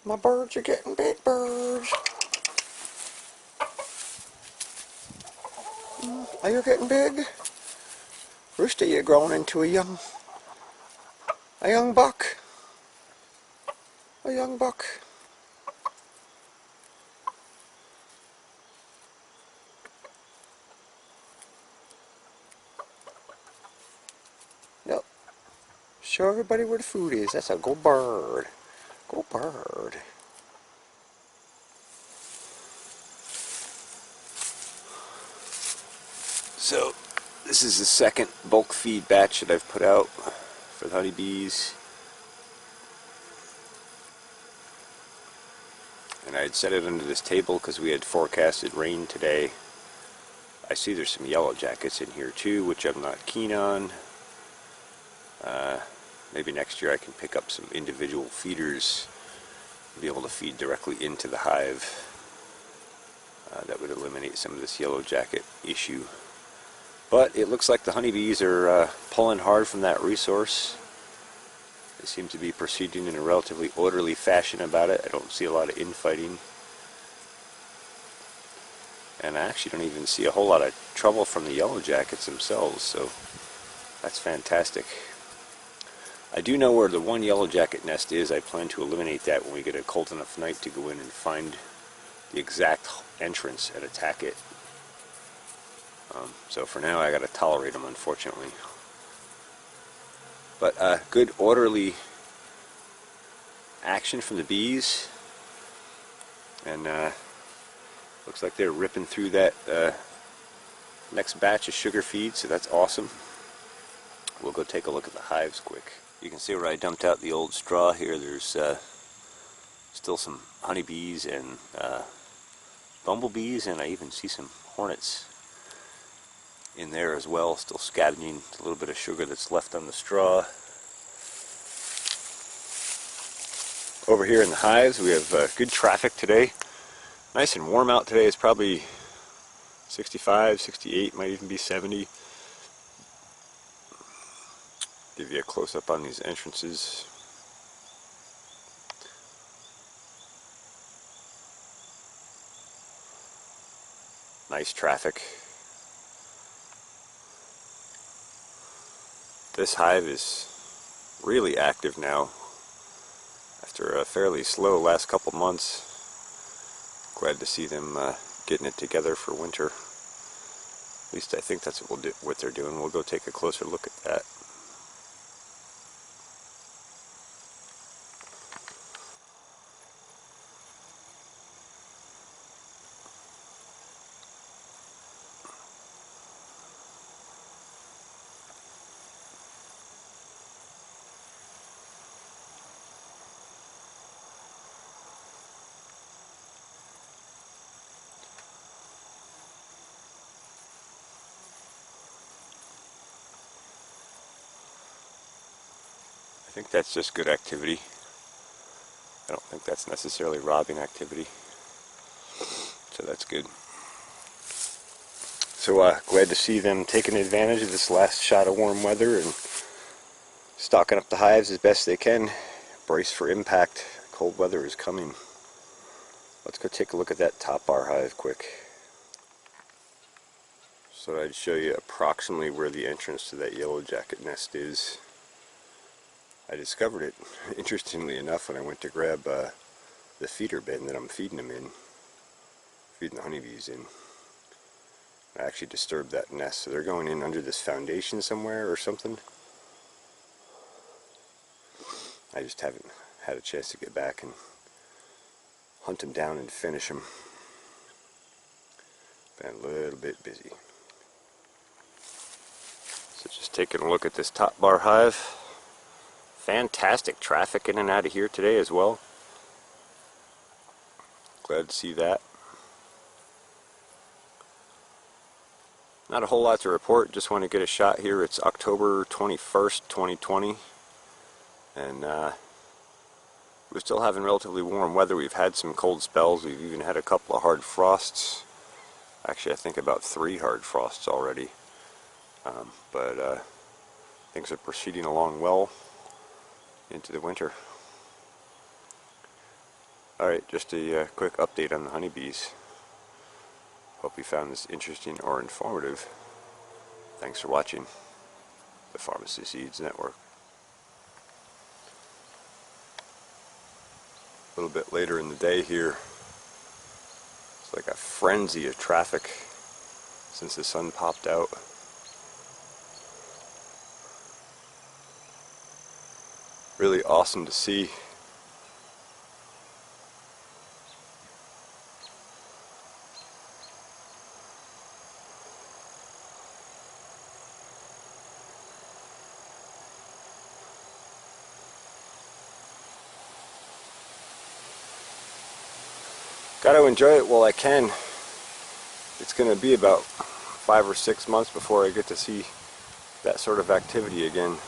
My birds are getting big birds. Are you getting big? Rooster, you're growing into a young buck. A young buck. Yep. Show everybody where the food is. That's a go bird. Go bird. So, this is the second bulk feed batch that I've put out for the honeybees. And I had set it under this table because we had forecasted rain today. I see there's some yellow jackets in here too, which I'm not keen on. Maybe next year I can pick up some individual feeders and be able to feed directly into the hive. That would eliminate some of this yellow jacket issue. But it looks like the honeybees are pulling hard from that resource. They seem to be proceeding in a relatively orderly fashion about it. I don't see a lot of infighting. And I actually don't even see a whole lot of trouble from the yellow jackets themselves, so that's fantastic. I do know where the one yellow jacket nest is. I plan to eliminate that when we get a cold enough night to go in and find the exact entrance and attack it. So for now I gotta tolerate them, unfortunately. But good orderly action from the bees, and looks like they're ripping through that next batch of sugar feed, so that's awesome. We'll go take a look at the hives quick. You can see where I dumped out the old straw here. There's still some honeybees and bumblebees, and I even see some hornets in there as well, still scavenging a little bit of sugar that's left on the straw. Over here in the hives we have good traffic today. Nice and warm out today. It's probably 65, 68, might even be 70. Give you a close-up on these entrances. Nice traffic. This hive is really active now after a fairly slow last couple months. Glad to see them getting it together for winter. At least I think that's what they're doing. We'll go take a closer look at that. I think that's just good activity. I don't think that's necessarily robbing activity. So that's good. So glad to see them taking advantage of this last shot of warm weather and stocking up the hives as best they can. Brace for impact. Cold weather is coming. Let's go take a look at that top bar hive quick. So I'd show you approximately where the entrance to that yellow jacket nest is. I discovered it, interestingly enough, when I went to grab the feeder bin that I'm feeding them in, feeding the honeybees in. I actually disturbed that nest, so they're going in under this foundation somewhere or something. I just haven't had a chance to get back and hunt them down and finish them. Been a little bit busy. So just taking a look at this top bar hive. Fantastic traffic in and out of here today as well. Glad to see that. Not a whole lot to report, just want to get a shot here. It's October 21st, 2020, and we're still having relatively warm weather. We've had some cold spells, we've even had a couple of hard frosts. Actually, I think about 3 hard frosts already. But things are proceeding along well into the winter. Alright, just a quick update on the honeybees. Hope you found this interesting or informative. Thanks for watching the Pharmacy Seeds Network. A little bit later in the day here, it's like a frenzy of traffic since the sun popped out. Really awesome to see. Got to enjoy it while I can. It's going to be about 5 or 6 months before I get to see that sort of activity again.